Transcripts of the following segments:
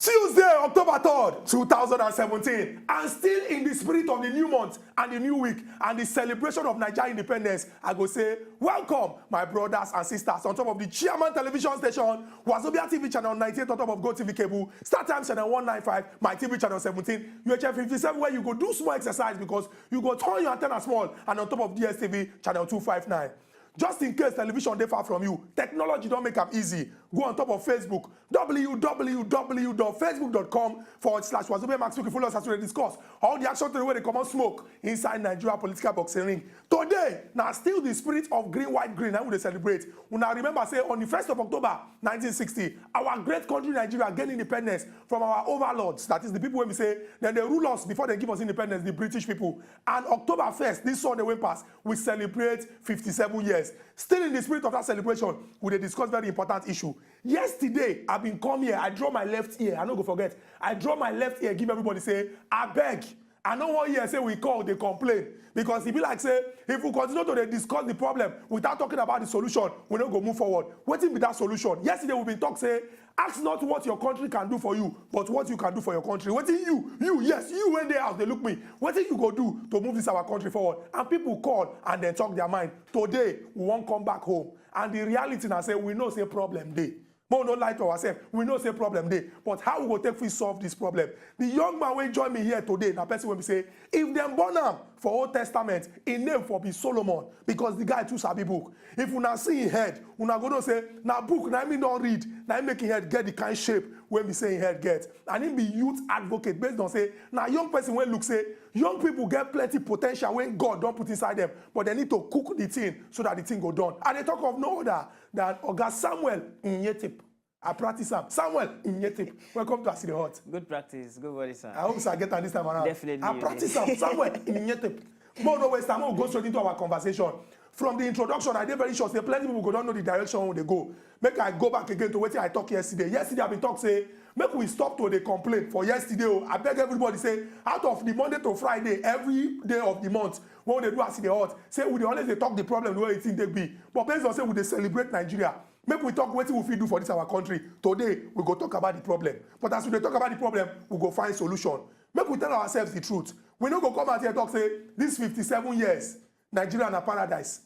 Tuesday, October 3rd, 2017, and still in the spirit of the new month and the new week and the celebration of Nigeria independence, I go say, welcome, my brothers and sisters, on top of the Chairman Television Station, Wazobia TV channel 98, on top of Go TV Cable, Star Times channel 195, my TV channel 17, UHF 57, where you go do small exercise because you go turn your antenna small, and on top of DSTV channel 259. Just in case television dey far from you, technology don't make am easy. Go on top of Facebook, www.facebook.com/Wazobia Max. You can follow us as we discuss all the action to the way they come on smoke inside Nigeria political boxing ring. Today, now still the spirit of green, white, green, and we dey celebrate. We now remember say on the 1st of October 1960, our great country Nigeria gained independence from our overlords. That is the people when we say then they rule us before they give us independence, the British people. And October 1st, this Sunday when pass, we celebrate 57 years. Still in the spirit of that celebration, we discuss very important issue. Yesterday, I've been come here, I draw my left ear, I don't go forget. I draw my left ear, give everybody say, I beg. I know one year say we call, they complain. Because it be like say, if we continue to discuss the problem without talking about the solution, we don't go move forward. What will be that solution? Yesterday we've been talking, say, ask not what your country can do for you, but what you can do for your country. What is you, yes, you when they out, they look me. What did you go do to move this our country forward? And people call and then talk their mind. Today, we won't come back home. And the reality now say, we know say problem day. But we don't lie to ourselves. We know say problem day. But how we go take we solve this problem? The young man will join me here today. Now person will be say, if them born am for Old Testament, in name for be Solomon, because the guy too sabi book. If una see him head, una go to say, na book, na me don't read, na him make him head get the kind shape when we say him head get. And him be youth advocate based on say, now young person when look say, young people get plenty potential when God don't put inside them, but they need to cook the thing so that the thing go done. And they talk of no other than Oga Samuel Inyetip. I practice him. Samuel Inyetip. Welcome to Asiri Hot. Good practice. Good body, sir. I hope I get on this time around. Definitely. I practice him. Samuel Inyetip. But no waste time. We'll go straight into our conversation. From the introduction, I did very short. Say plenty people don't know the direction where they go. Make I go back again to what I talked yesterday. Yesterday I've been talking say, make we stop to the complaint for yesterday. I beg everybody say, out of the Monday to Friday, every day of the month, when they do Asiri Hot, say we always they talk the problem the way it think they be. But based on say we they celebrate Nigeria. Make we talk what we do for this our country. Today, we go talk about the problem. But as we talk about the problem, we go find solution. Make we tell ourselves the truth. We don't go come out here and talk, say, this 57 years, Nigeria na paradise.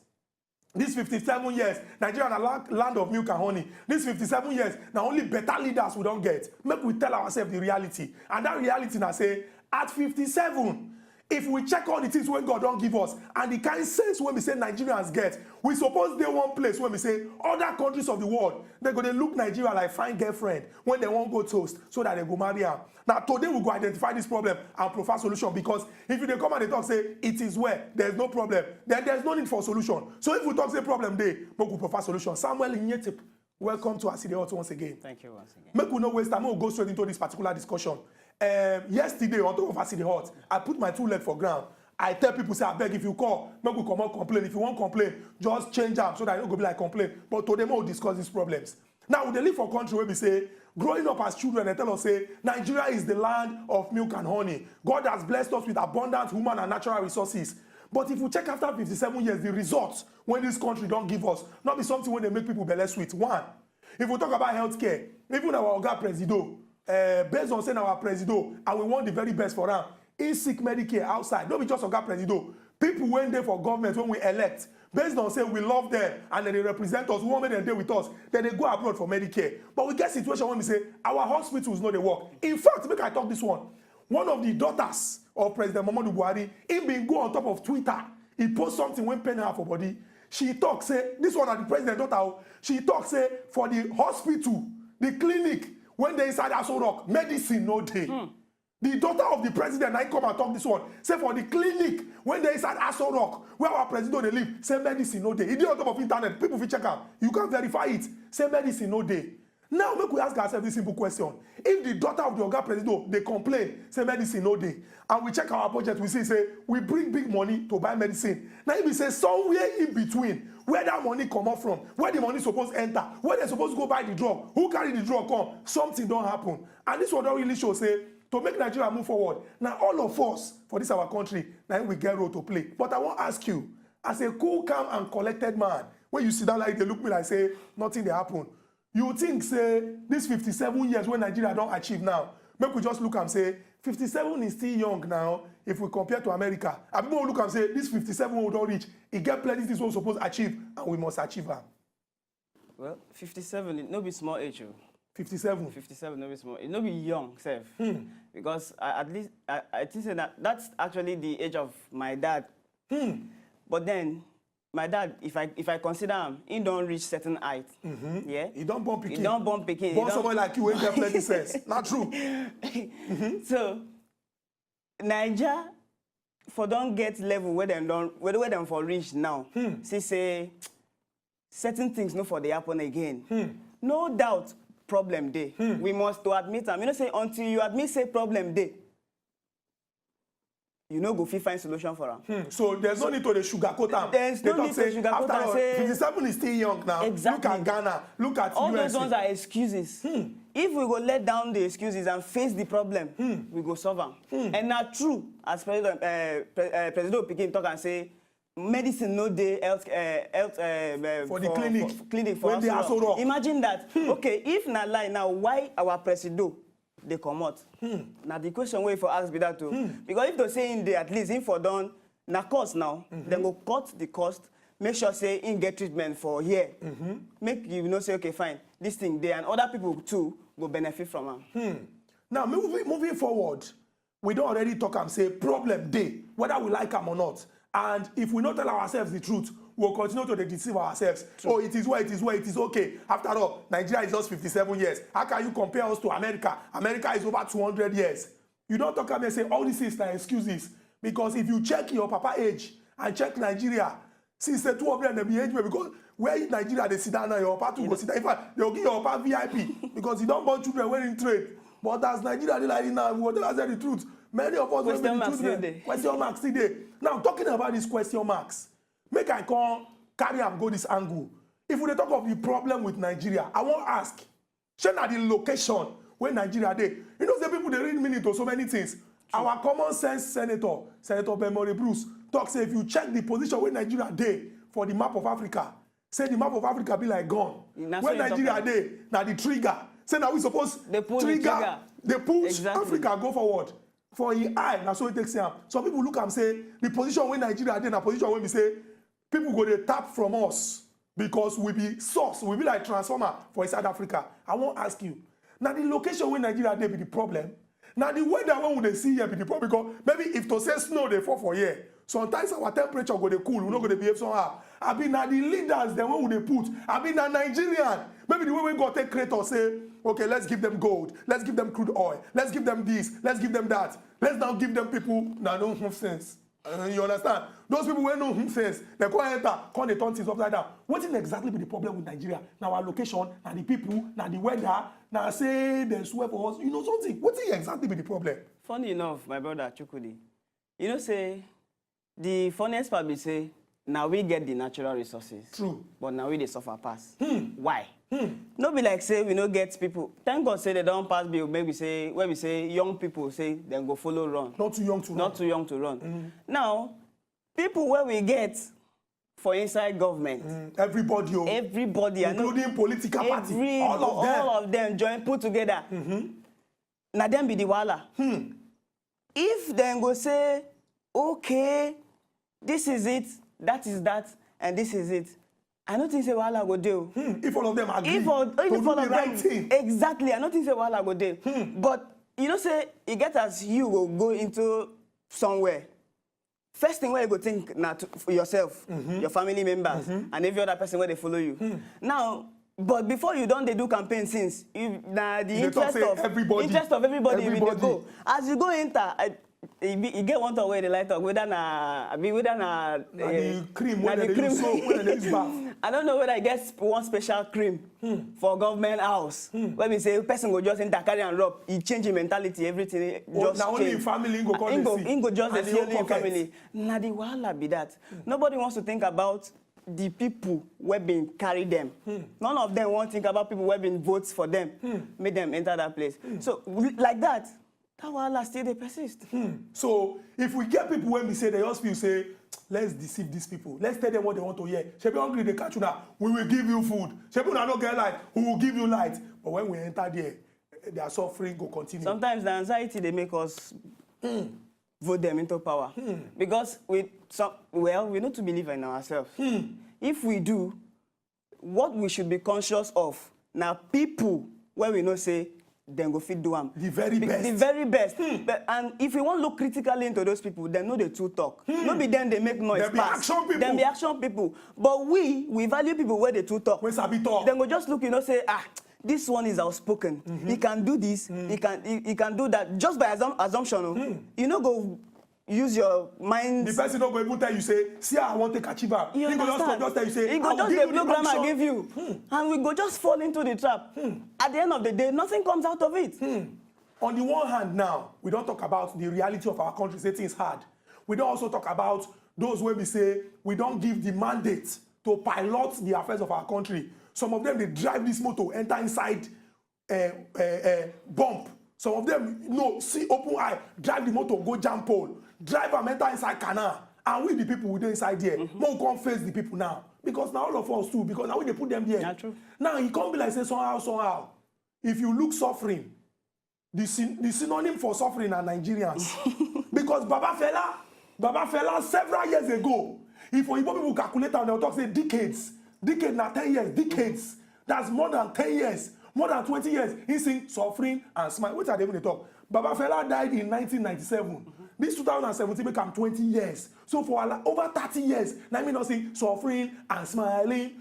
This 57 years, Nigeria na land of milk and honey. This 57 years, now only better leaders we don't get. Make we tell ourselves the reality. And that reality now say, at 57, if we check all the things when God don't give us, and the kind sense when we say Nigerians get, we suppose they one place when we say other countries of the world, they're going to look Nigeria like fine girlfriend when they won't go toast so that they go marry her. Now today we go identify this problem and provide solution, because if they come and they talk say it is where there's no problem, then there's no need for solution. So if we talk say problem day, but we provide solution. Samuel Inyetip, welcome to Asiri Hot once again. Thank you once again. Make we no waste time, we'll go straight into this particular discussion. Yesterday on top of Asiri Hot, I put my 2 legs for ground. I tell people, say, I beg, if you call, make we come out complain. If you want complain, just change them so that it don't go be like complain. But today, we'll discuss these problems. Now, we live for a country where we say, growing up as children, they tell us, say, Nigeria is the land of milk and honey. God has blessed us with abundant human and natural resources. But if we check after 57 years, the results when this country don't give us, not be something when they make people belly sweet. One, if we talk about healthcare, even our Oga Presido, based on saying our Presido, and we want the very best for them, he seek Medicare outside. Don't be just Oga Presido. People went there for government when we elect, based on saying we love them and then they represent us, we want them there with us, then they go abroad for Medicare. But we get situation when we say our hospitals know they work. In fact, make I talk this one. One of the daughters of President Muhammadu Buhari, he been go on top of Twitter. He post something when pen her for body. She talk say, this one at the president daughter, she talk say for the hospital, the clinic, when they inside Aso Rock, medicine no day. The daughter of the president, I come and talk this one. Say for the clinic, when they inside Aso Rock, where our president they live, say medicine no day. It did on top of internet. People will check out. You can verify it. Say medicine no day. Now make we ask ourselves this simple question. If the daughter of the Oga President, they complain, say medicine no day, and we check our budget, we see, say, we bring big money to buy medicine. Now if we say somewhere in between, where that money come up from, where the money supposed enter, where they supposed to go buy the drug, who carry the drug come, something don't happen. And this one don't really show, say, to make Nigeria move forward. Now all of us, for this our country, now we get role to play. But I want to ask you, as a cool, calm, and collected man, when you sit down like they look me like say, nothing they happen, you think say this 57 years when Nigeria don't achieve now, make we just look and say 57 is still young now if we compare to America. And people will look and say this 57 we don't reach. It get plenty things we're supposed to achieve and we must achieve them. Well, 57, it no be small age. 57. 57, no be small. It no be young, self. Because at least I think that that's actually the age of my dad. But then my dad, if I consider him, he don't reach certain height. Yeah. He don't bump picking. He don't bump picking. Born someone like you ain't get plenty sense. Not true. So Niger for don't get level where them for reach now. See say certain things no for they happen again. No doubt problem day. We must to admit them. You know say until you admit say problem day, you know go find solution for them. So there's no need to the sugarcoat them. There's no need to sugarcoat them. Say 57 is still young now. Exactly. Look at Ghana. Look at all USA. those ones are excuses. If we go let down the excuses and face the problem, we go solve them. And not true, as President Pikin talk and say, medicine no day health for the clinic. For clinic for when they are so rough. Imagine that. Okay, if na lie now, why our president they come out? Now the question way for ask be that too. Because if they say in the at least in for done na cost now, then go cut the cost. Make sure say in get treatment for here. Make you know say okay fine this thing there and other people too will benefit from them. Now moving forward, we don't already talk and say problem day whether we like them or not. And if we not tell ourselves the truth, we'll continue to deceive ourselves. True. Oh, it is where it is okay. After all, Nigeria is just 57 years. How can you compare us to America? America is over 200 years. You don't talk and say all these things are excuses. Because if you check your papa age and check Nigeria, since the two of them they be age because where in Nigeria they sit down now, your papa to go sit down. In fact, they'll give your papa VIP because you don't want children when in trade. But as Nigeria they like it now, we will tell us the truth. Many of us question marks today. Question marks today. Now talking about these question marks, make I come carry and go this angle. If we talk of the problem with Nigeria, I want to ask, share the location where Nigeria dey. You know the people they read meaning to so many things. True. Our common sense Senator Benmore Bruce talk say if you check the position where Nigeria dey for the map of Africa, say the map of Africa be like gone. Where Nigeria dey, now the trigger. Say now we suppose trigger. They push exactly. Africa go forward. For your eye, that's what it takes him. Some people look and say, the position where Nigeria is in a position where we say, people go to tap from us because we be source, we be like transformer for South Africa. I want to ask you, now the location where Nigeria dey be the problem. Now the weather when they see here be the problem because maybe if to say snow they fall for here, sometimes our temperature go to cool, we not go to behave somehow. I mean now the leaders then when they put, I mean now Nigerian, maybe the way we go take creators say, okay, let's give them gold, let's give them crude oil, let's give them this, let's give them that. Let's now give them people that don't have sense. You understand? Those people who don't have sense, they can't enter, can't they turn things upside down. What is exactly be the problem with Nigeria? Now our location, now the people, now the weather, now say they swear for us. You know something? What is exactly be the problem? Funny enough, my brother Chukudi, you know say, the funniest part be say, now we get the natural resources. True. But now we they suffer pass. Why? No be like say we no get people. Thank God say they don't pass bill. Maybe say where we say young people say then go follow run. Not too young to run. Not too young to run. Now, people where we get for inside government. Everybody, including political party. All of them join put together. Now them be the wala. If then go say, okay, this is it, that is that, and this is it. I don't think say wahala go do. If all of them agree if all to do the right thing. Exactly, I don't think say wahala go do. But you know say you get as you will go into somewhere. First thing where you go think now for yourself, your family members, and every other person where they follow you. Now, but before you don't they do campaign since the interest of everybody will go. As you go enter. You get one talk where they light up whether the cream when they use soap when they use bath. I don't know whether I get one special cream for government house. When we say person go just enter carry and rub, he change his mentality, everything just now only in family go call go just see only in family. Now the wahala be that. Nobody wants to think about the people who been carry them. None of them want to think about people who been votes for them, make them enter that place. So like that wahala still they persist. So if we get people when we say they just feel say let's deceive these people. Let's tell them what they want to hear. Shebi hungry, they catch you now. We will give you food. Shebi una no get light. We will give you light. But when we enter there, their suffering will continue. Sometimes the anxiety they make us vote them into power because we need to believe in ourselves. If we do, what we should be conscious of now, people where we know say then go fit do them. The very best. The very best. And if we want to look critically into those people, then know the true talk. Not be them they make noise. Then be action people. Then be action people. But we value people where they true talk. When sabi talk. Then go just look, say, this one is outspoken. He can do this. He can do that. Just by assumption, you know, go use your mind. The person don't go even tell you say, see, I want to achieve her. He go just tell you say, he go just the program I give you, and we go just fall into the trap. At the end of the day, nothing comes out of it. On the one hand, now we don't talk about the reality of our country. Say things hard. We don't also talk about those where we say we don't give the mandate to pilot the affairs of our country. Some of them they drive this motor, enter inside bump. Some of them see open eye, drive the motor, go jam pole. Drive and enter inside canal, and we the people we dey inside there. More come face the people now, because now all of us too, because now we dey put them there. Yeah, true. Now it can't be like say somehow. If you look suffering, the synonym for suffering are Nigerians, because Baba Fela several years ago, if Igbo people calculate and they'll talk say decades na 10 years, decades. That's more than 10 years, more than 20 years. He sing suffering and smile. Which are they even talk? Baba Fela died in 1997. This 2017 become 20 years. So for over 30 years, now I mean not say suffering and smiling.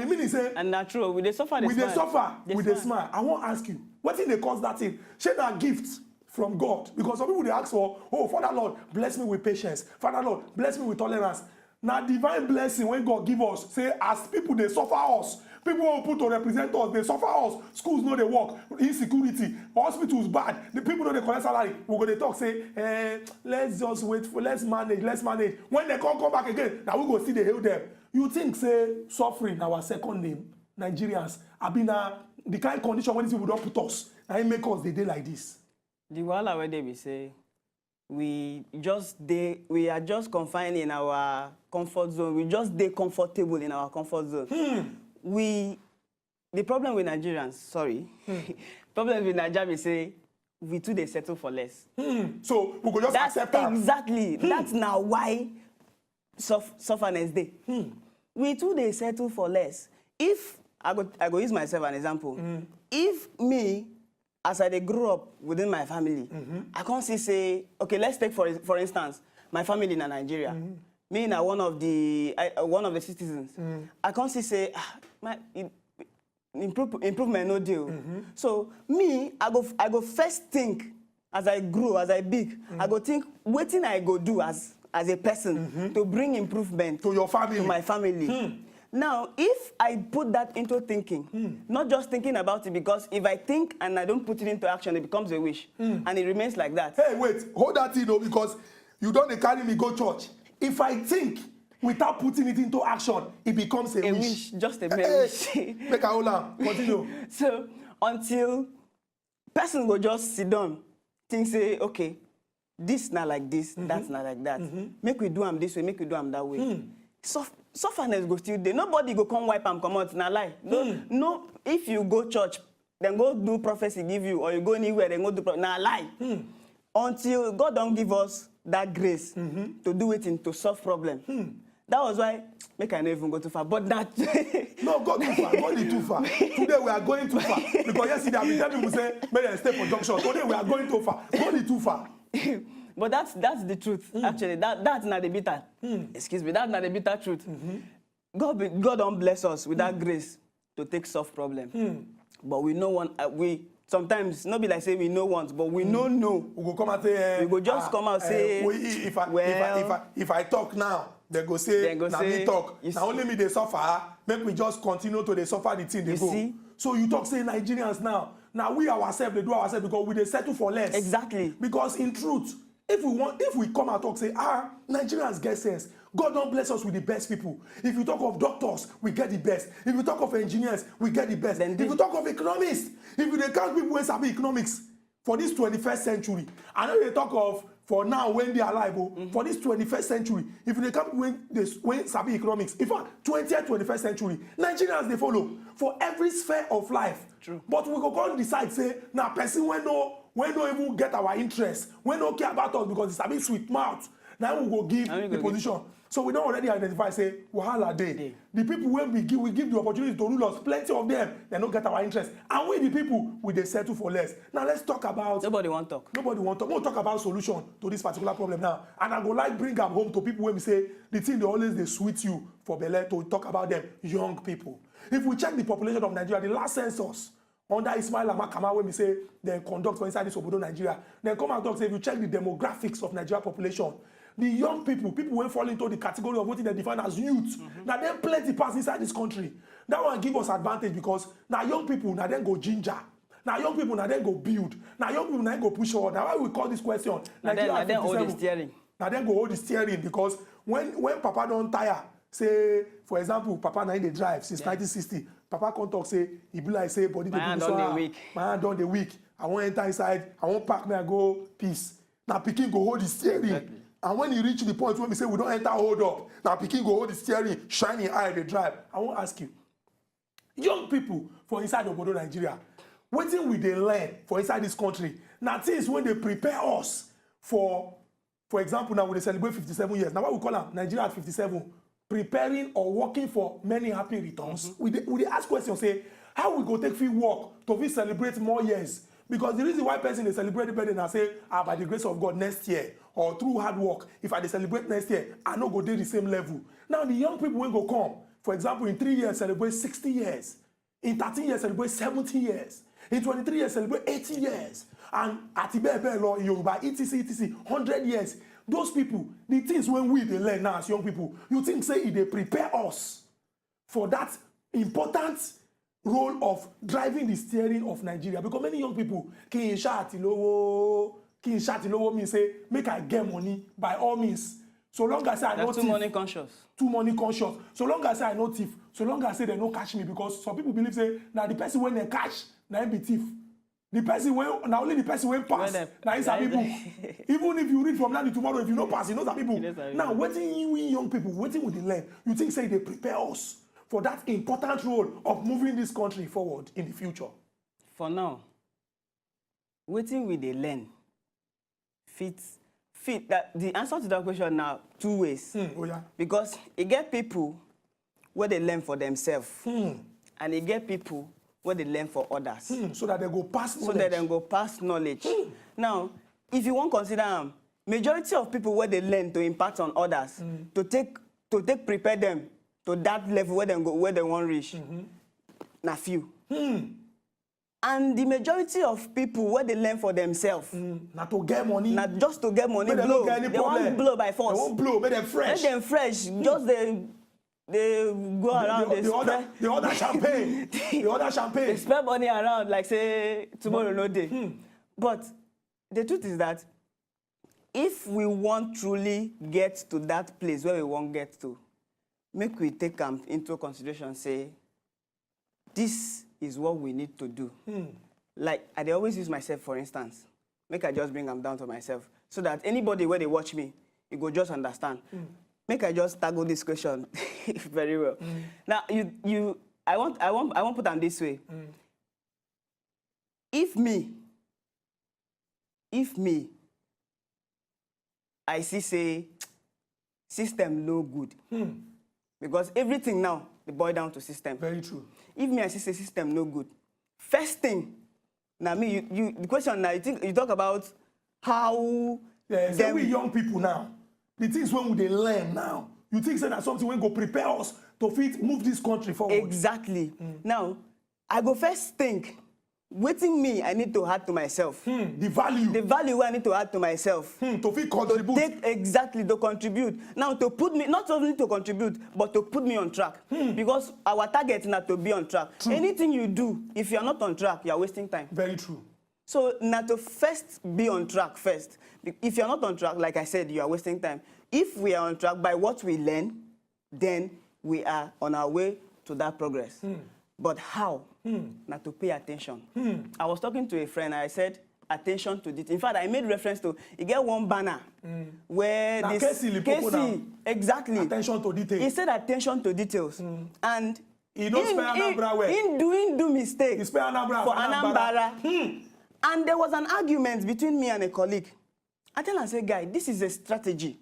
Meaning say and that's true. We they suffer. With the smile. I want to ask you, what thing they cause that thing? Share that gift from God, because some people they ask for, oh Father Lord, bless me with patience. Father Lord, bless me with tolerance. Now divine blessing when God give us, say as people they suffer us. People who put to represent us, they suffer us. Schools know they work, insecurity, hospitals bad. The people know they collect salary. We're going to talk, say, let's just wait for, let's manage. When they come back again, now we go see they heal them. You think, say, suffering, our second name, Nigerians, have been the kind of condition when these people don't put us, and it make us the day like this. The wahala where they be say, we are just confined in our comfort zone. We just stay comfortable in our comfort zone. The problem with Nigerians, problem with Nigeria is say we too they settle for less. So we could just accept that. Exactly. That's now why sufferness day. We too they settle for less. If I go use myself an example. If me, as I grew up within my family, I can't say, okay, let's take for instance my family in Nigeria. Me na one of the citizens. I can't say improvement no deal. So me, I go first think as I grow, as I big, I go think what thing I go do as a person to bring improvement to your family, to my family. Now, if I put that into thinking, not just thinking about it, because if I think and I don't put it into action, it becomes a wish, and it remains like that. Hey, wait, hold that thing though, because you don't carry me go church. If I think without putting it into action, it becomes a wish. Just a mere wish. Make a hold on. Continue. So until person will just sit down, think say, okay, this not like this, that's not like that. Make we do them this way, make we do them that way. Sufferness go still there. Nobody go come wipe and come out. Nah lie. No, if you go church, then go do prophecy give you, or you go anywhere, then go do prophecy. Nah lie. Until God don't give us that grace to do it into solve problem. That was why make I not even go too far. But that no, go too far. Go too far. Today we are going too far. Because yesterday I've been telling people say, maybe I stay for junction. Today we are going too far. Go too far. But that's the truth. Actually, that's not the bitter. Excuse me, that's not the bitter truth. God don't bless us with that grace to take solve problem. But we know one. Sometimes not be like say we know once, but we know. We go come and say. We go just come out say. If I talk now, they go say. Now me talk. Now only me they suffer. Make we just continue to they suffer the thing they go. See? So you talk say Nigerians now. Now we ourselves they do ourselves because we they settle for less. Exactly. Because in truth, if we come and talk say Nigerians get sense. God don't bless us with the best people. If you talk of doctors, we get the best. If you talk of engineers, we get the best. If you talk of economists, if you count people who sabi economics for this 21st century, I know they talk of for now when they alive, for this 21st century, if they come when sabi economics, in fact, 20th, 21st century, Nigerians they follow for every sphere of life. True. But we go go decide say now person when no even get our interest, when no care about us because it's a bit sweet mouth. Now we go give the position. So we don't already identify say wahala dey. The people when we give the opportunity to rule us, plenty of them they don't get our interest, and we the people we they settle for less. Now let's talk about. Nobody want talk. Nobody want talk. We'll talk about solution to this particular problem now, and I go like bring them home to people when we say the thing they always they sweet you for belle to talk about them young people. If we check the population of Nigeria, the last census under Ismail Amakama when we say they conduct for inside this Obodo Nigeria, then come and talk say if you check the demographics of Nigeria population. The young people who fall into the category of what they define as youth, now them plenty pass inside this country. That one give us advantage because now young people now then go ginger. Now young people now then go build. Now young people now go push forward. Now why we call this question? Now then hold the steering. Now then go hold the steering because when Papa don't tire, say for example, Papa now they drive since 1960. Papa can't talk say he be like say body my hand on the week. My hand on the week. I want enter inside. I want pack me and go peace. Now Pikin go hold the steering. Exactly. And when you reach the point when we say we don't enter hold up, now Pikin go hold the steering, shiny eye they drive. I want to ask you, young people for inside Obodo Nigeria, what thing we they learn for inside this country? Now things when they prepare us for example, now when they celebrate 57 years. Now what we call them Nigeria at 57, preparing or working for many happy returns. We they ask questions, say, how we go take free work to celebrate more years? Because the reason why person they celebrate the birthday and say, by the grace of God next year, or through hard work, if I celebrate next year, I no go do the same level. Now the young people will go come. For example, in 3 years, celebrate 60 years. In 13 years, celebrate 70 years. In 23 years, celebrate 80 years. And at Ibe law in Yoruba, etc, 100 years. Those people, the things when we they learn now as young people, you think say they prepare us for that important role of driving the steering of Nigeria. Because many young people can shout means say make I get money by all means. So long as I know too money conscious. Too money conscious. So long as I know thief. So long as they no catch me, because some people believe say now the person when they catch now be thief. The person when now only the person when pass now is a people. Even if you read from now to tomorrow, if you no pass, you know that people. Now waiting you young people, waiting with the learn. You think say they prepare us for that important role of moving this country forward in the future? For now, waiting with the learn. Fit that the answer to that question now two ways. Oh yeah. Because it get people where they learn for themselves, and it get people where they learn for others. So that they go pass knowledge. So that they go pass knowledge. Now, if you want to consider majority of people where they learn to impact on others, to take prepare them to that level where they go where they want reach, na few. And the majority of people where they learn for themselves, not to get money, not just to get money, blow. They want blow by force. They want blow, make them fresh. Make them fresh. Just they go around. The other champagne. The other champagne. They spend money around like say tomorrow no day. But the truth is that if we want truly get to that place where we want get to, make we take into consideration say this is what we need to do. Like, I always use myself, for instance. Make I just bring them down to myself. So that anybody where they watch me, you go just understand. Make I just tackle this question very well. Now, I want put on this way. If me, I see say, system no good. Because everything now, they boil down to system. Very true. If me, I see say system no good. First thing, now me, the question now, you talk about how... Yeah, so we young people now, the things when they learn now, you think say that something will go prepare us to move this country forward. Exactly. Now, I go first think, waiting me, I need to add to myself. The value. The value I need to add to myself. To contribute. Exactly, to contribute. Now, to put me, not only to contribute, but to put me on track. Because our target is not to be on track. True. Anything you do, if you're not on track, you're wasting time. Very true. So, not to first be on track first. If you're not on track, like I said, you are wasting time. If we are on track by what we learn, then we are on our way to that progress. But how? Not to pay attention. I was talking to a friend, and I said, attention to detail. In fact, I made reference to, you get one banner where now, this Casey, exactly. Attention to detail. He said attention to details. And he don't spell Anambra well. In doing do mistake He spell Anambra for Anambra. And there was an argument between me and a colleague. I tell him, say, guy, this is a strategy.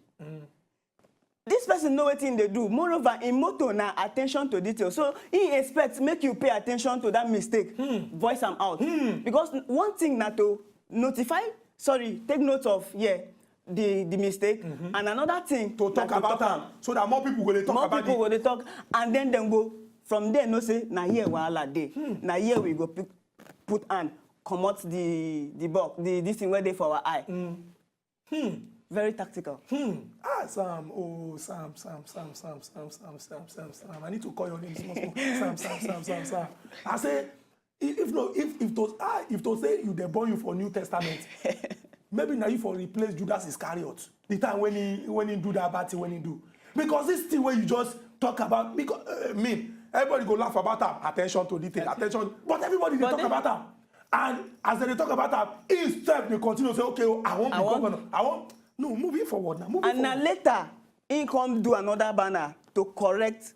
This person know what thing they do. Moreover, in motto now, attention to detail. So he expects make you pay attention to that mistake. Voice them out. Because one thing now to notify, take note of, the mistake. And another thing to talk about them. So that more people will talk about it. More people will talk. And then go, from there, no say, now here wahala dey. Now here we go put hand, come out the box, this thing where they for our eye. Very tactical. Sam. Oh, Sam. I need to call your name. Sam. I say, if to say you they born you for New Testament, maybe now you for replace Judas Iscariot. The time when he do that bad thing when he do. Because this thing where you just talk about, because everybody go laugh about that. Attention to detail, attention. But everybody they talk about that. And as they talk about that, instead they continue to say, okay, I won't be governor. No, moving forward now. And now later, he come do another banner to correct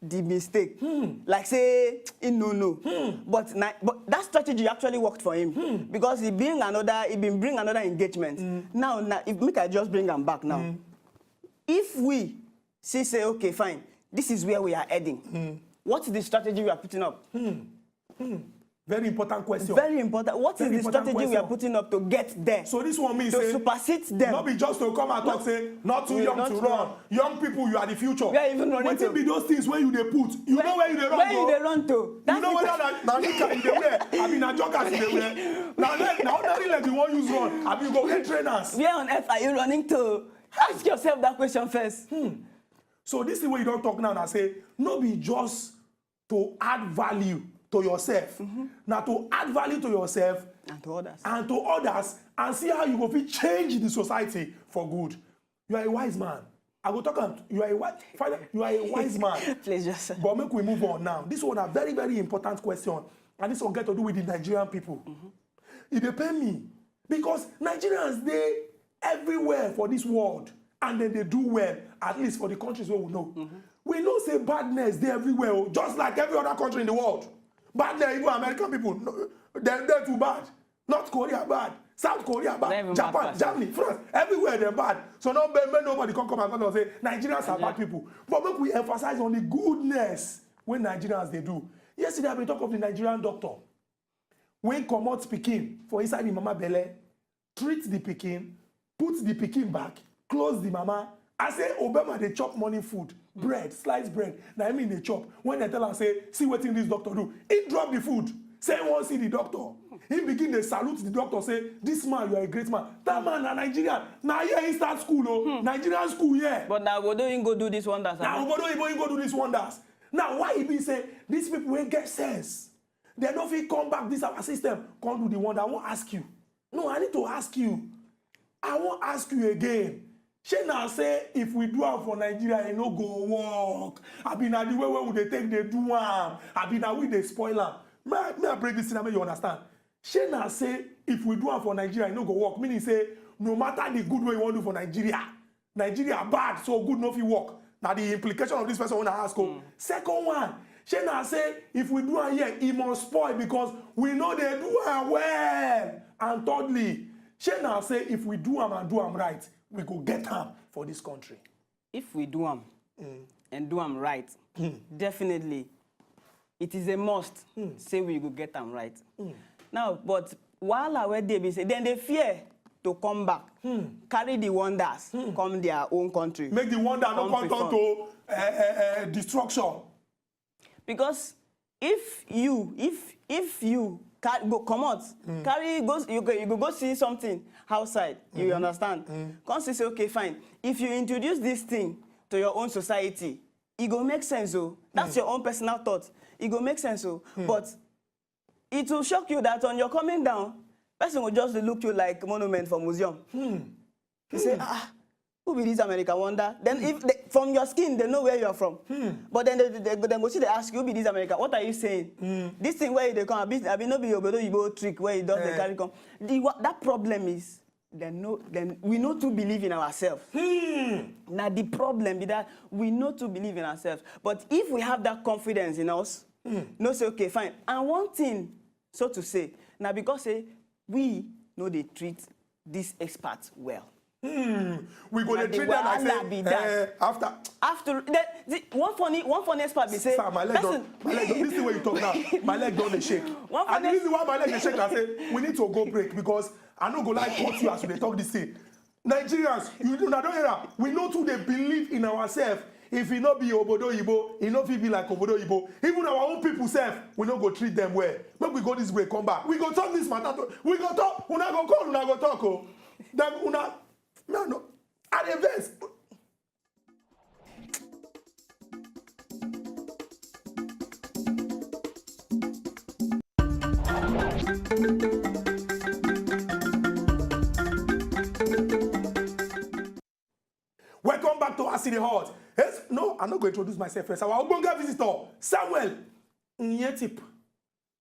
the mistake. Like say, he no. But that strategy actually worked for him. Because he bring another engagement. Now, if make I just bring him back now. If we say, okay, fine, this is where we are heading. What's the strategy we are putting up? Very important question. Very important. What is the strategy we are putting up to get there? So this one means to supersede them. Not be just to come and talk, say, not too young to run. Young people, you are the future. We are even running what to. Be those things where you they put? You know where you they run to? Where you they run to? You know whether now you can they wear. I mean, now joggers they wear. Now only like you want use run. I mean, go get trainers. Where on earth are you running to? Ask yourself that question first. So this is where you don't talk now and say, no be just to add value to yourself. Now to add value to yourself and to others and see how you go fit change the society for good. You are a wise man. I go talk and you are a wise man. Please just. But make we move on now. This one a very, very important question. And this one get to do with the Nigerian people. It depends me. Because Nigerians, they everywhere for this world. And then they do well, at least for the countries where we know. We know say badness, they everywhere, just like every other country in the world. Badness, even American people, they're too bad. North Korea bad, South Korea bad, Japan, Germany, France, everywhere they're bad. So nobody can come and say Nigerians are bad people. But make we emphasize on the goodness when Nigerians they do. Yesterday I been talking of the Nigerian doctor. When come out Peking for inside the mama belly, treat the Peking, put the Peking back, close the mama. I say Obama they chop morning food, bread, sliced bread. Now I mean they chop. When they tell her say, see what this doctor do, he drop the food. Say he won't see the doctor. He begin to salute the doctor, say, this man, you are a great man. That man a Nigerian. Now here he start school, oh. Nigerian school, yeah. But now Obodo he go do this wonders. Now Obodo he go do this wonders. Now why he be say these people will get sense? They don't feel come back this our system. Can't do the wonder. I won't ask you. No, I need to ask you. I won't ask you again. She now say if we do am for Nigeria, it no go work. I be na the way we they take they do am. I be na we they spoil am. May I break this thing and make you understand? She now say if we do am for Nigeria, it no go work. Meaning say no matter the good way you want to do for Nigeria, Nigeria bad, so good no fit work. Now the implication of this person when I ask you. Second one, she now say if we do am here, it must spoil because we know they do am well. And thirdly, she now say if we do am and do am right, we go get them for this country. If we do them and do them right, definitely, it is a must. Say we go get them right. Now, but while our they be say, then they fear to come back, carry the wonders, come their own country. Make the wonder not come down to destruction. Because if you go come out, carry you go see something outside. You understand? Come say okay, fine. If you introduce this thing to your own society, it go make sense. Oh, that's your own personal thought. It go make sense. Oh, but it will shock you that on your coming down, person will just look you like monument for museum. You say who be this American wonder? Then if they, from your skin, they know where you are from. But then they go see, they ask you, who be this American? What are you saying? This thing where they come, I mean, no be your trick where you don't they carry come. That problem is, then we know to believe in ourselves. Now the problem is that we know to believe in ourselves. But if we have that confidence in us, no say, okay, fine. And one thing, so to say, now because we know they treat these experts well. We go to treat them like say, after one funny expert be say, sir, my leg this is where you talk now. My leg don't shake. And the reason why my leg dey shake, I say we need to go break because I no go like cut you as we talk this thing. Nigerians, you do not hear that. We know too they believe in ourselves. If it not be Obodo Ibo, it not be like Obodo Ibo. Even our own people self, we not go treat them well. When we go this way, come back. We go talk this matter. We go talk. Una go call. Una go talk. Oh, then una. No. At events. Welcome back to City Hall. Yes, no, I'm not going to introduce myself first. Our Ogbonge visitor, Samuel Inyetip.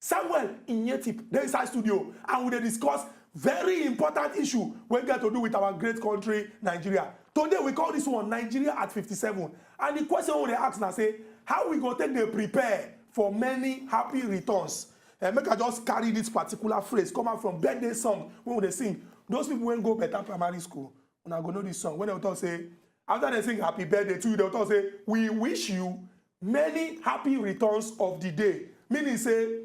Samuel Inyetip. There is our studio, and we will discuss very important issue we get to do with our great country, Nigeria. Today we call this one Nigeria at 57. And the question we ask now say, how we go take the prepare for many happy returns? Make I just carry this particular phrase come out from birthday song when they sing. Those people when go better primary school, when I go know this song, when they talk say, after they sing happy birthday to you, they talk say, we wish you many happy returns of the day. Meaning say,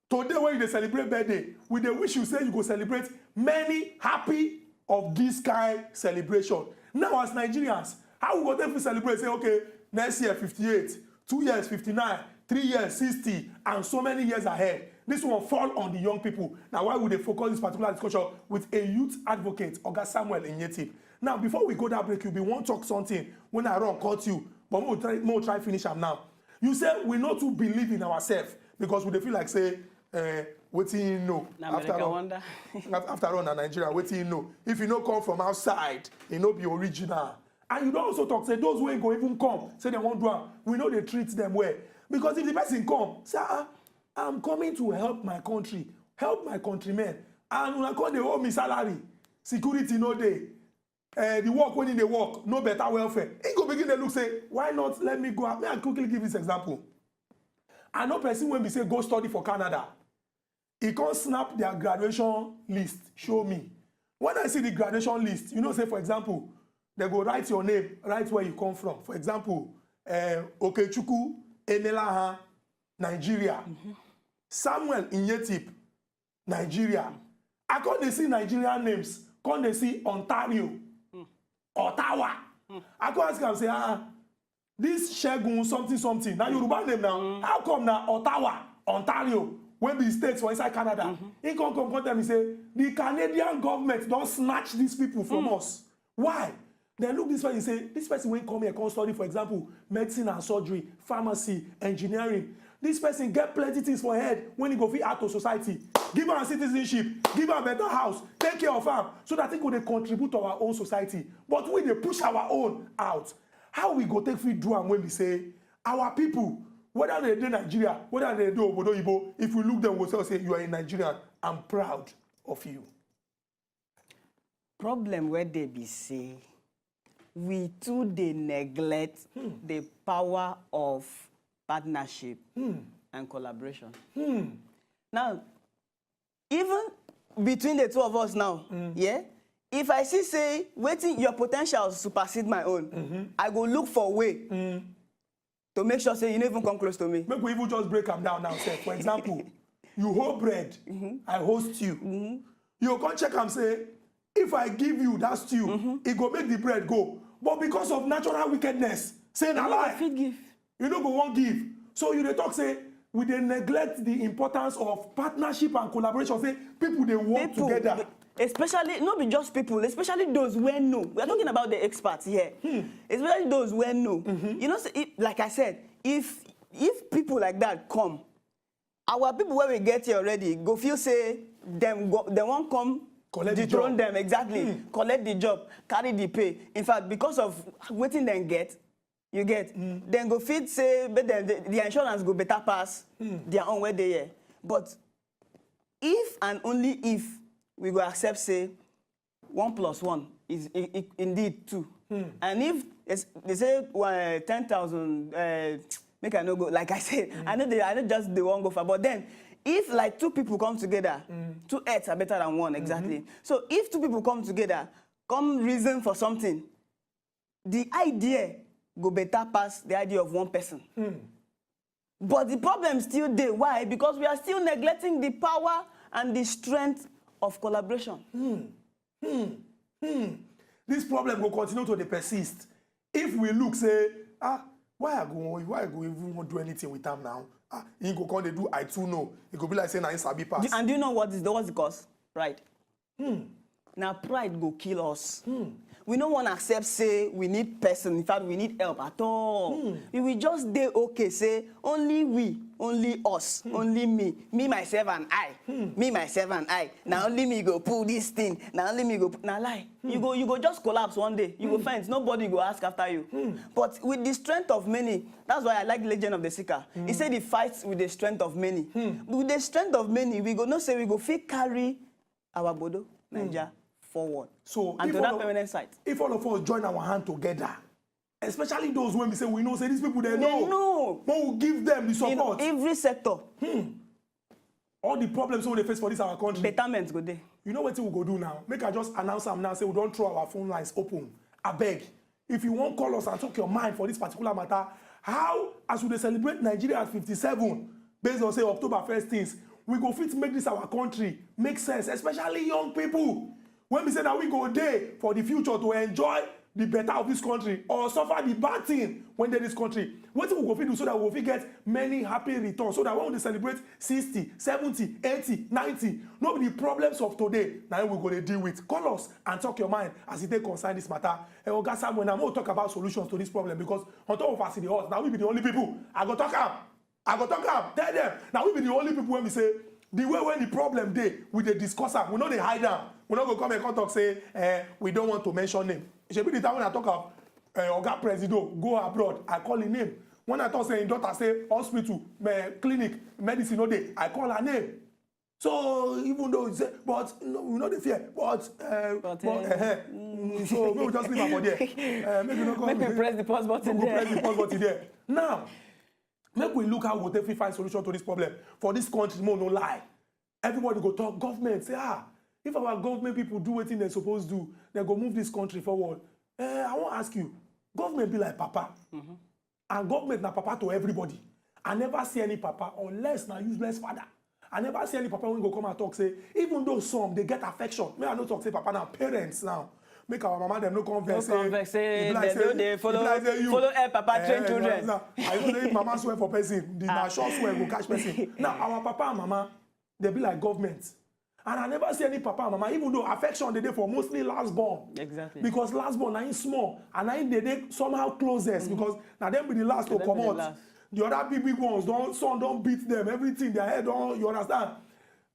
today when you celebrate birthday, we dey wish you say you go celebrate many happy of this kind celebration. Now as Nigerians, how we go take to celebrate? Say okay, next year 58, 2 years 59, 3 years 60, and so many years ahead. This one fall on the young people. Now why would they focus this particular discussion with a youth advocate, Oga Samuel Inyetip? Now before we go that break, you be want talk something when I run cut you, but we'll try finish am now. You say we know to believe in ourselves because we dey feel like say. Wetin you know after all na Nigeria, wetin you know if you no come from outside e no be original. And you don also talk say those wey go even come say dem wan do am, we no dey treat them well because if the person come say I'm coming to help my country, help my countrymen, and una come dey owe me salary, security no dey, the work wey dey work no better welfare, e go begin dey look say why not let me go out. May I quickly give this example. I know person when we say go study for Canada, he can't snap their graduation list, show me. When I see the graduation list, you know, say for example, they go write your name, write where you come from. For example, Okechukwu Enelaha, Nigeria. Samuel Inyetip, Nigeria. I can't see Nigerian names, can't they see Ontario, Ottawa. I can't ask them say, this Shegun something. Now Yoruba name now. How come now Ottawa, Ontario, when the states for inside Canada? He come tell me say the Canadian government don't snatch these people from us. Why? Then look this way and say this person when come here come study, for example, medicine and surgery, pharmacy, engineering. This person get plenty things for head when he go fit out to society. Give her a citizenship, give her a better house, take care of her, so that he could contribute to our own society. But we they push our own out. How we go take fit do am when we say our people, whether they do Nigeria, whether they do Obodo Ibo, if we look them, we'll say you are a Nigerian. I'm proud of you. Problem where they be say we too they neglect the power of partnership and collaboration. Now, even between the two of us now, yeah. If I see say waiting your potential supersede my own, I go look for a way to make sure say you never even come close to me. Maybe we even just break them down now. Say, for example, you hold bread, I hold stew. You come check and say, if I give you that stew, it go make the bread go. But because of natural wickedness, say na lie. Give. You don't go one give. So you dey talk say we dey neglect the importance of partnership and collaboration. Say people they work together. Especially, not be just people, especially those who know. We are talking about the experts here. Especially those who know. You know, like I said, if people like that come, our people where we get here already, go feel say, they won't come dethrone them, exactly. Collect the job, carry the pay. In fact, because of waiting them get, you get, then go fit say, but then the insurance go better pass their own way they here. But if and only if we go accept say 1 + 1 is indeed 2. And if they say 10,000, make I no go, like I said, I know just the one go for, but then if like 2 people come together, 2 heads are better than 1, exactly. So if 2 people come together, come reason for something, the idea go better pass the idea of 1 person. But the problem still there. Why? Because we are still neglecting the power and the strength of collaboration. This problem will continue to persist. If we look, say, why I go even want to do anything with them now? He go come they do I too know. It could be like saying I sabi pass. And do you know what's the cause? Pride. Now pride go kill us. We don't want to accept say we need person. In fact, we need help at all. We will just dey okay say only we, only us, only me, myself and I, me myself and I. Now only me go pull this thing. Now only me go. Now lie. You go just collapse one day. You go find nobody go ask after you. But with the strength of many, that's why I like Legend of the Seeker. He said he fights with the strength of many. With the strength of many, we go not say we go fit carry our Bodo, Nigeria, forward. So and to that permanent site. If all of us join our hand together, especially those when we say we know, say these people they know. But we'll give them the support. In every sector. All the problems we face for this our country. Betterment go there. You know what we go do now? Make I just announce them now, say we don't throw our phone lines open. I beg. If you want call us and talk your mind for this particular matter, how as we celebrate Nigeria at 57, based on say October 1st things, we go fit make this our country make sense, especially young people. When we say that we go there for the future to enjoy the better of this country or suffer the bad thing when they're in this country, what we go fit do so that we get many happy returns, so that when we celebrate 60, 70, 80, 90, not the problems of today, now we're going to deal with. Call us and talk your mind as it concern this matter. And Oga Samuel, now we'll talk about solutions to this problem, because on top of us in the house, now we be the only people. I go talk am, tell them. Now we be the only people when we say, the way when the problem dey, we dey discuss am, we no dey hide am. We no go come and talk say, we don't want to mention name. It should be the time when I talk of Oga Presido, go abroad, I call him name. When I talk say, daughter say, hospital, clinic, medicine, no day, I call her name. So even though it's but no, we know the fear, so we will just leave am for there. Make me press the pause button there. Press the pause button there. Now, make we look how we take find solution to this problem for this country. No lie. Everybody go talk government. Say if our government people do what they're supposed to do, they go move this country forward. I want to ask you, government be like papa, and government na papa to everybody. I never see any papa unless na useless father. I never see any papa when go come and talk say, even though some they get affection. Me I no talk say papa now parents now. Make our mama them no converse. They follow help papa train children. I know if mama swear for person, the na sure swear go catch person. Now our papa and mama, they be like government. And I never see any papa and mama, even though affection they dey for mostly last born. Exactly. Because last born na small, and na they somehow closest because now them be the last to come out. The other big ones, son don't beat them, everything, their head don't, you understand?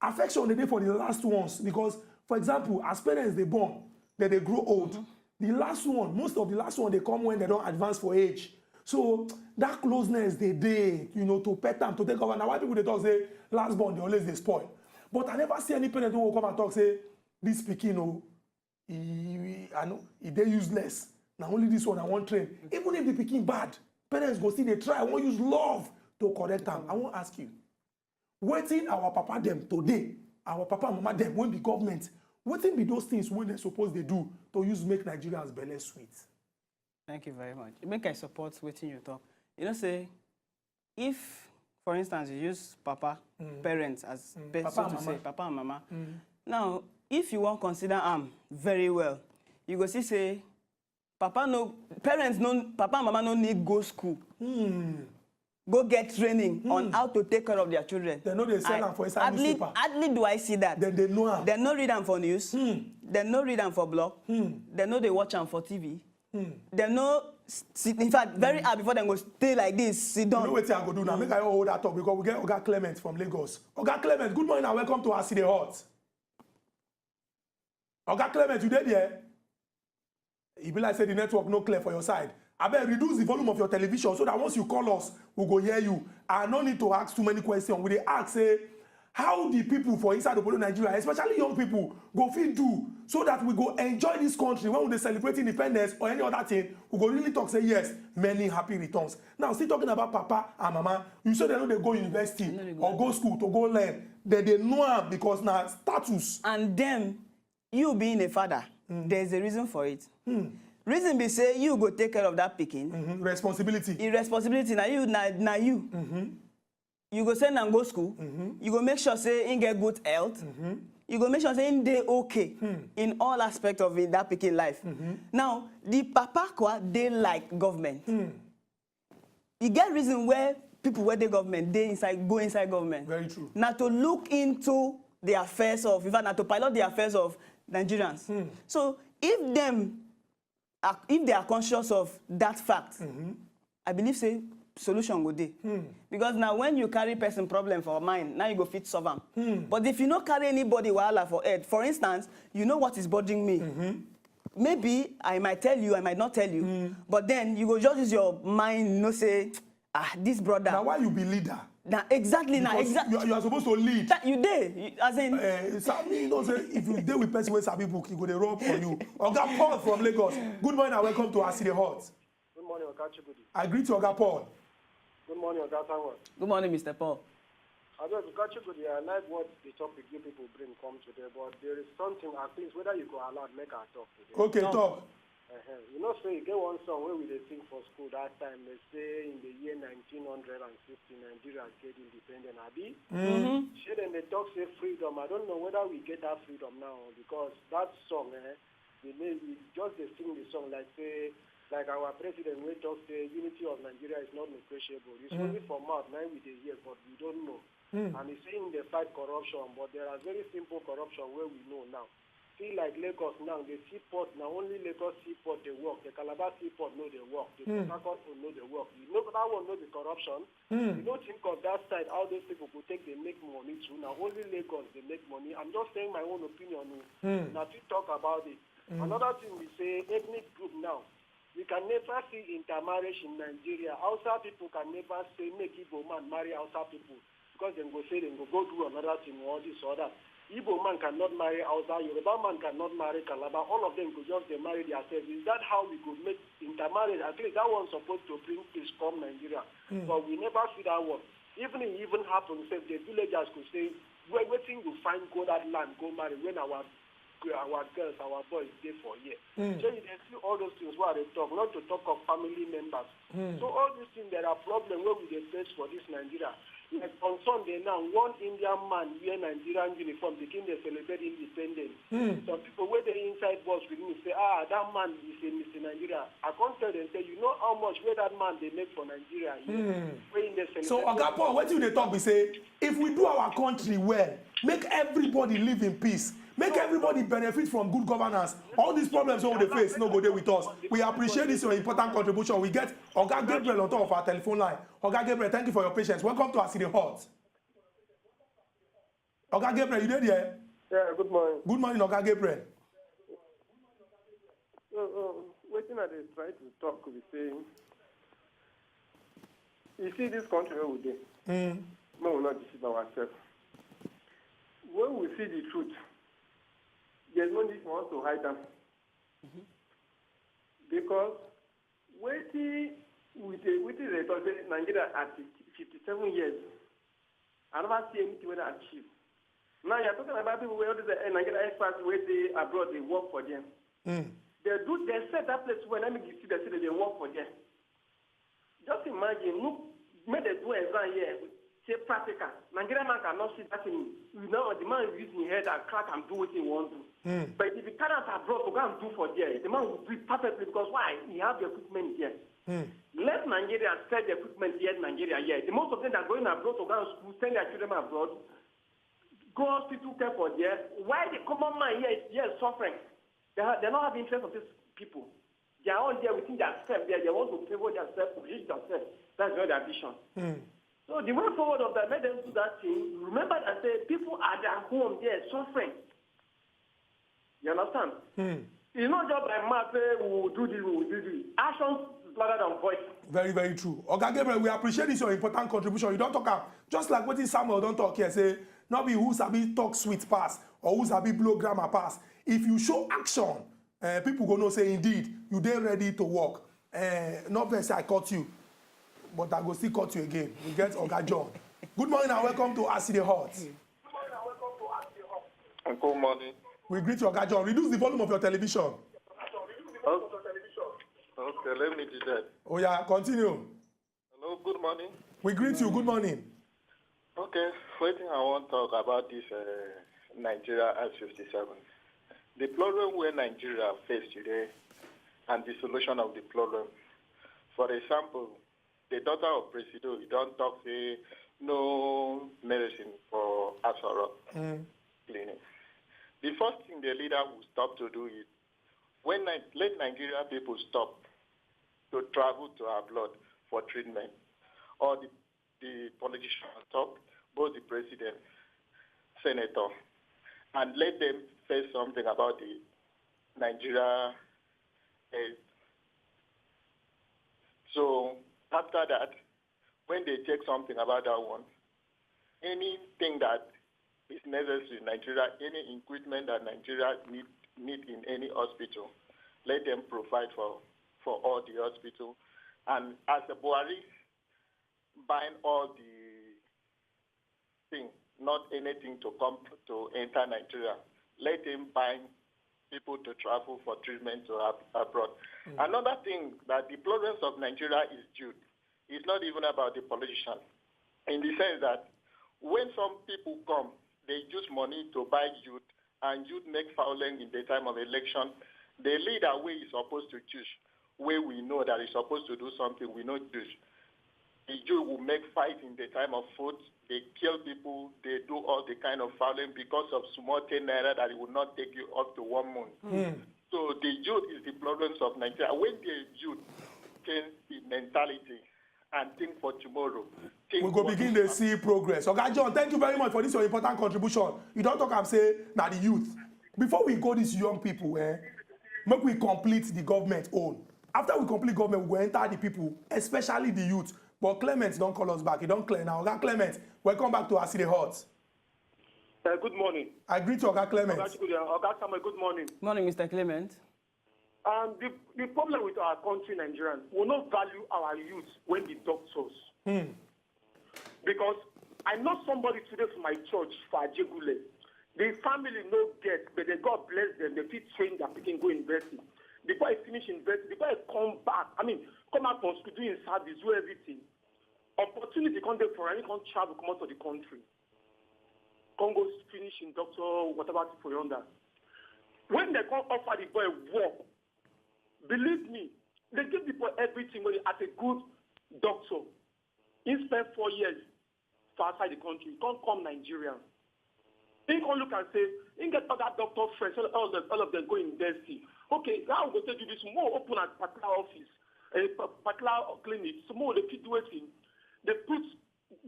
Affection they dey for the last ones because, for example, as parents they born, then they grow old. The last one, most of the last one, they come when they don't advance for age. So that closeness they to pet them, to take over. Now why people they talk say last born they always they spoil. But I never see any parent who will come and talk say this pikin I know they useless. Now only this one I want train. Even if the pikin bad, parents go see they try. I want use love to correct them. I want ask you, waiting our papa them today, our papa and mama them won't be government. What be those things when they suppose they do to use make Nigerians belly sweet? Thank you very much. Make I support waiting you talk. You know, say if, for instance, you use papa, parents as best so to say, papa and mama. Now, if you want to consider very well, you go see say papa and mama no need go school. Go get training on how to take care of their children. They know they sell them for inside newspaper. Hardly do I see that. Then they know them. They no read them for news. They no read them for blog. They know they watch them for TV. They know, in fact, very hard before they go stay like this, sit down. You know what I go do now? Make I hold that talk because we get Oga Clement from Lagos. Oga Clement, good morning and welcome to our City Hot. Oga Clement, you dey there? E be like say the network no clear for your side. Abeg reduce the volume of your television so that once you call us, we go hear you. I no need to ask too many questions. We dey ask say how the people for inside Obodo Nigeria, especially young people, go fit do so that we go enjoy this country when we dey celebrate independence or any other thing. We go really talk say yes, many happy returns. Now still talking about papa and mama, you say they no dey go university or go school to go learn. They know am because na status. And then you being a father, there's a reason for it. Reason be say you go take care of that pikin. Responsibility. Irresponsibility na you. You go send am go school. You go make sure say him get good health. You go make sure say him dey okay in all aspects of that pikin life. Now the papa kwa dey like government. You get reason where people wey dey government dey go inside government. Very true. Na to look into the affairs of, in fact, na to pilot the affairs of Nigerians. So if they are conscious of that fact, I believe say solution go dey. Because now when you carry person problem for mind, now you go fit solve am. But if you no carry anybody wahala for head, for instance, you know what is bothering me. Maybe I might tell you, I might not tell you, but then you go just use your mind, say, this brother. Now why you be leader? Now exactly, now exactly. You are supposed to lead. You dey, as in. You know, say if you deal with person with sabi book, he go dey rub for you. Oga Paul from Lagos. Good morning and welcome to Aside Hot. Good morning, Oga Chibudi. I greet you, Oga Paul. Good morning, Oga Samuel. Good morning, Mr. Paul. I just Oga Chibudi, I like what the topic you people bring come today, but there is something at least whether you go allow make our talk today. Okay, talk. You know, so you get one song where we dey sing for school that time. They say in the year 1960, Nigeria get independent. Abi? Shey then they talk say freedom. I don't know whether we get that freedom now because that song, we just they sing the song like say, like our president we talk say unity of Nigeria is not negotiable. It's only for mouth now we dey hear, but we don't know. And he's saying they fight corruption, but there are very simple corruption where we know now. See like Lagos now, the seaport, now only Lagos seaport they work. The Calabar seaport know they work. The Port Harcourt know they work. You know that one know the corruption. You don't think of that side how those people could take they make money too. Now only Lagos they make money. I'm just saying my own opinion. Now to talk about it. Another thing we say ethnic group now. We can never see intermarriage in Nigeria. Hausa people can never say make Igbo man marry Hausa people because they go say they go do another thing or this or that. Igbo man cannot marry Hausa, Yoruba man cannot marry Calabar. All of them could just marry themselves. Is that how we could make intermarriage? At least that one's supposed to bring peace from Nigeria. But we never see that one. Even if it even happens, the villagers could say, we're waiting to find go that land, go marry when our girls, our boys there for a year. So you can see all those things where they talk, not to talk of family members. So all these things, there are problems where we face for this Nigeria. Like on Sunday now, one Indian man wear Nigerian uniform begin to celebrate independence. Some people where they inside bus with me say, that man is a Mr. Nigeria. I can't tell them, say, you know how much where that man they make for Nigeria. So Oga Paul, what you dey talk we say, if we do our country well, make everybody live in peace. Make everybody benefit from good governance. All these problems wey we dey face no go dey with us. We appreciate this your important contribution. We get Oga Gabriel on top of our telephone line. Oga Gabriel, thank you for your patience. Welcome to Aside Hot. Oga Gabriel, you there? Yeah, good morning. Good morning, Oga Gabriel. Waiting at the try to talk, we saying, you see this country where we dey. We will not deceive ourselves. When we see the truth, there's no need for us to hide them. Because waiting with Nigeria at 57 years, I never see anything where they achieve. Now you're talking about people where the Nigerian experts where they abroad, they work for them. They set that place where let me see the city they work for them. Just imagine, look, make the do exam here. Say practical. Nigerian man cannot see that thing. You know, the man is using his head and crack and do what he wants to. But if he cannot abroad to go and do for there, the man will do it perfectly because why? He has the equipment here. Let Nigeria sell the equipment here in Nigeria here. The most of them that are going abroad to go and school, send their children abroad, go hospital care for there. Why the common man here is suffering? They not have interest of these people. They are all there within themselves. They want to favor themselves, to reach themselves. That's not their vision. So the way forward of that, let them do that thing. Remember that people are at home there suffering. You understand? It's not just by mouth say we will do this, we will do this. Actions louder than voice. Very, very true. Oga Gabriel, we appreciate this your important contribution. You don't talk am just like what Samuel don't talk here. Say not be who sabi talk sweet pass or who sabi blow grammar pass. If you show action, people go know say indeed you dey ready to work. Not very say I caught you, but I go still caught you again. We get Oga John. Good morning and welcome to Acid Hot. Good morning. We greet you, Oga John. Reduce the volume of your television. Okay, let me do that. Oh yeah, continue. Hello, good morning. We greet you. Good morning. Okay, first thing I want to talk about this Nigeria S57. The problem where Nigeria face today and the solution of the problem. For example, the daughter of Presido, you don't talk, say, no medicine for Asara clinic. The first thing the leader will stop to do is, let Nigerian people stop to travel to abroad for treatment, or the politicians stop, both the president, senator, and let them say something about the Nigeria health. So after that, when they take something about that one, anything that is necessary in Nigeria, any equipment that Nigeria need in any hospital, let them provide for all the hospital. And as the Buhari buying all the things, not anything to come to enter Nigeria, let them buy people to travel for treatment to abroad. Another thing that the problems of Nigeria is youth. It's not even about the politician, in the sense that when some people come, they use money to buy youth, and youth make violence in the time of election. The leader where is supposed to choose, where we know that he's supposed to do something, we not choose. The youth will make fight in the time of food. They kill people. They do all the kind of violence because of small 10 naira that it will not take you up to 1 month. So the youth is the problems of Nigeria. When the youth change the mentality and think for tomorrow, we go begin to see progress. Okay, John, thank you very much for this your important contribution. You don't talk and say, now the youth. Before we go these young people, make we complete the government own. After we complete government, we go enter the people, especially the youth. But Clement don't call us back. He don't clear now. Oga Clement, welcome back to Acid Hot. Good morning. I greet you, Oga Clement. Oga Samuel, good morning. Morning, Mr. Clement. The problem with our country, Nigerians, we will not value our youth when the doctors. Because I know somebody today from my church for Ajegule. The family no get, but they God bless them. They fit train their picking go university. Before I finish university, before I come back, come out from school, doing service, do everything. Opportunity come there for any can travel, come out of the country. Come go finish in doctor, whatever for yonder. When they come offer the boy work, believe me, they give the boy everything when as a good doctor. He spent 4 years for outside the country. He can't come Nigerian. He can look and say, he get other doctor friends, all of them go university. Okay, now I'm going to do this more open at particular office, a particular clinic. So more they keep doing. They put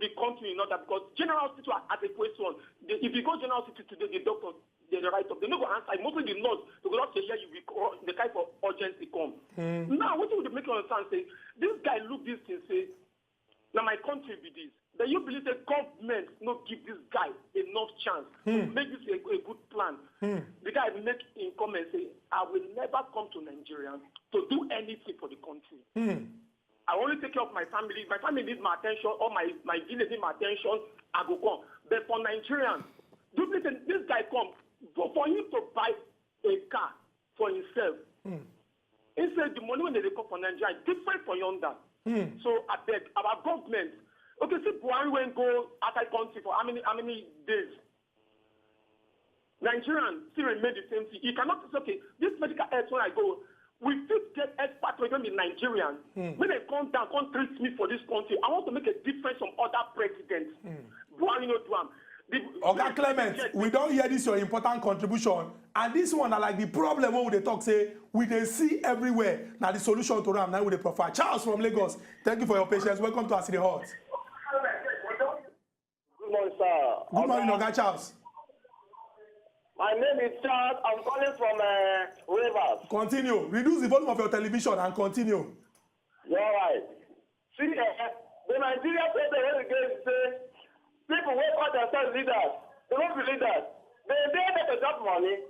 the country in order because general hospital at a question. If you go general hospital today, the doctor they write up. They no go answer. Mostly the nurse they go not say yeah you will the type of urgency come. Now what would make you understand? Say this guy look this thing say now my country be this. Then you believe the government not give this guy enough chance to make this a good plan. The guy make in comment say, I will never come to Nigeria to do anything for the country. I only take care of my family. My family needs my attention, or my village needs my attention, I go come. But for Nigerians, this guy come, for him to buy a car for himself, instead the money when they come for Nigeria is different for yonder. So I beg our government. Okay, see, Buhari went go outside country for how many days? Nigerians still remain the same thing. You cannot say, okay, this medical health when I go, we still get experts when be Nigerian. When they come down, come treat me for this country, I want to make a difference from other presidents. Buhari no do am. Oga Clement, we don't hear this your important contribution, and this one are like the problem when they talk say we dey see everywhere. Now the solution to them now we dey provide. Charles from Lagos, thank you for your patience. Welcome to Acid Hot. Good morning, sir. Good morning, Oga Charles. My name is Charles. I'm calling from Rivers. Continue. Reduce the volume of your television and continue. You're right. See, the Nigerian president when he gave say people who call themselves leaders, they won't be leaders. They get to drop money.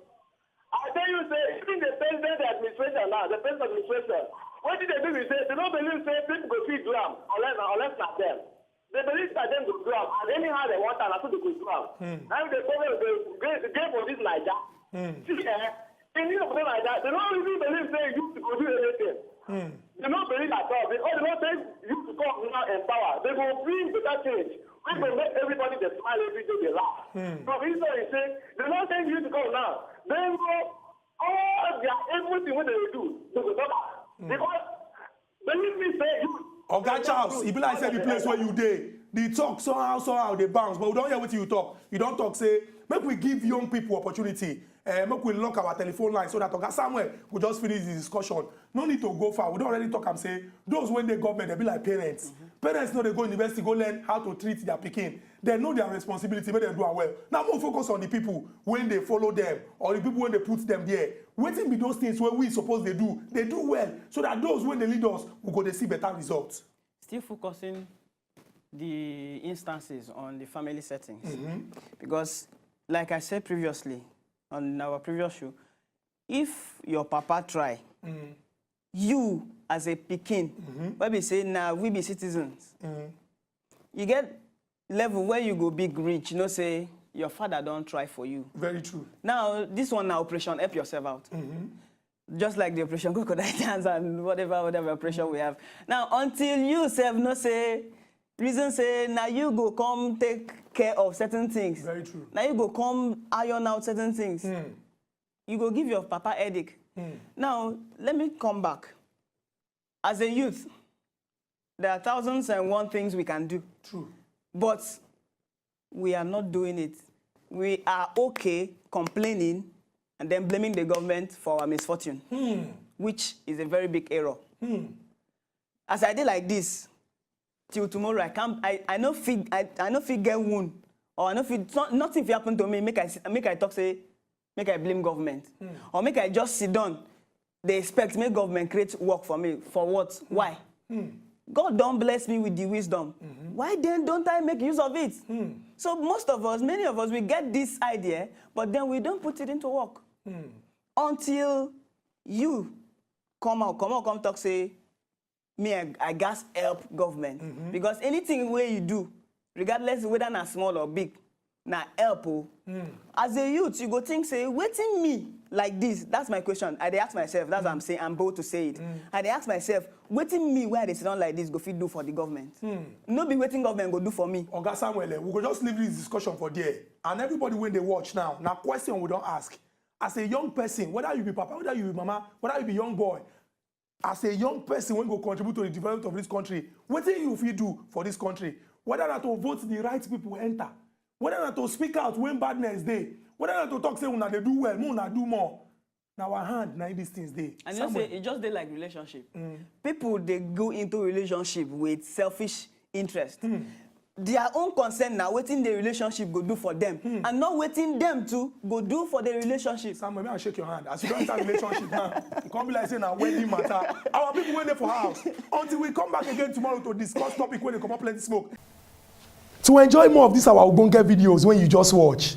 I tell you, say, even the president administration now, the president administration, what did they do? They don't believe say people go feed drum unless not them. They believe that them go drum and anyhow they want and that's what they go drum. Now the government they game for this Niger. See, in this of like that, they don't really believe say you to go do anything. They don't believe at all. They don't say you to come now in power. They will bring better change. We will make everybody they smile every day they laugh. So this is what he say. They don't say you to come now. They go all their everything what they do. They will talk. Because believe me, say you. Oga Charles, e be like say the place where you dey, the talk somehow they bounce, but we don't hear what you talk. You don't talk say, make we give young people opportunity. Make we lock our telephone line so that Oga Samuel will just finish the discussion. No need to go far. We don't already talk and say, those when they government, they be like parents. Parents know they go university, go learn how to treat their pikin. They know their responsibility, but they do it well. Now more focus on the people when they follow them, or the people when they put them there. Waiting be those things where we suppose they do well, so that those when they lead us will go to see better results. Still focusing the instances on the family settings. Because, like I said previously, on our previous show, if your papa try, you as a pikin, where we say now we be citizens, you get level where you go big rich, you know, say your father don't try for you. Very true. Now, this one now, operation help yourself out. Just like the operation crocodile dance and whatever operation we have. Now, until you self no say, reason say, now you go come take care of certain things. Very true. Now you go come iron out certain things. You go give your papa headache. Now, let me come back. As a youth, there are thousands and one things we can do. True. But we are not doing it. We are okay complaining and then blaming the government for our misfortune, which is a very big error. As I did like this, till tomorrow, I no fit get wound, or I no fit, nothing if happen to me, make I talk say, make I blame government, or make I just sit down. They expect make government create work for me. For what? Why? God don't bless me with the wisdom. Why then don't I make use of it? So most of us, many of us, we get this idea, but then we don't put it into work. Until you come talk, say, me, I gas help government. Because anything where you do, regardless whether na small or big, na help. As a youth, you go think, say, waiting me like this. That's my question. I dey ask myself, that's what I'm saying, I'm bold to say it. I dey ask myself, waiting me where they sit down like this, go fit do for the government. No be waiting government go do for me. Oga Samuel, we go just leave this discussion for there. And everybody when they watch now question we don't ask. As a young person, whether you be papa, whether you be mama, whether you be young boy, as a young person when go contribute to the development of this country, what do you feel do for this country? Whether not to vote the right people enter, whether not to speak out when badness day, whether not to talk say una they do well, una do more. Now our hand, now these things day. And you say it just they like relationship. People they go into relationship with selfish interest. Their own concern now, waiting the relationship go do for them, and not waiting them to go do for the relationship. Samuel, may I shake your hand? As you don't enter relationship now, it can't be like saying a wedding matter. Our people wait there for house until we come back again tomorrow to discuss topic when they come up plenty smoke. To enjoy more of these our Ogbonge videos when you just watch,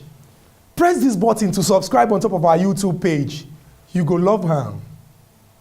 press this button to subscribe on top of our YouTube page. You go love her.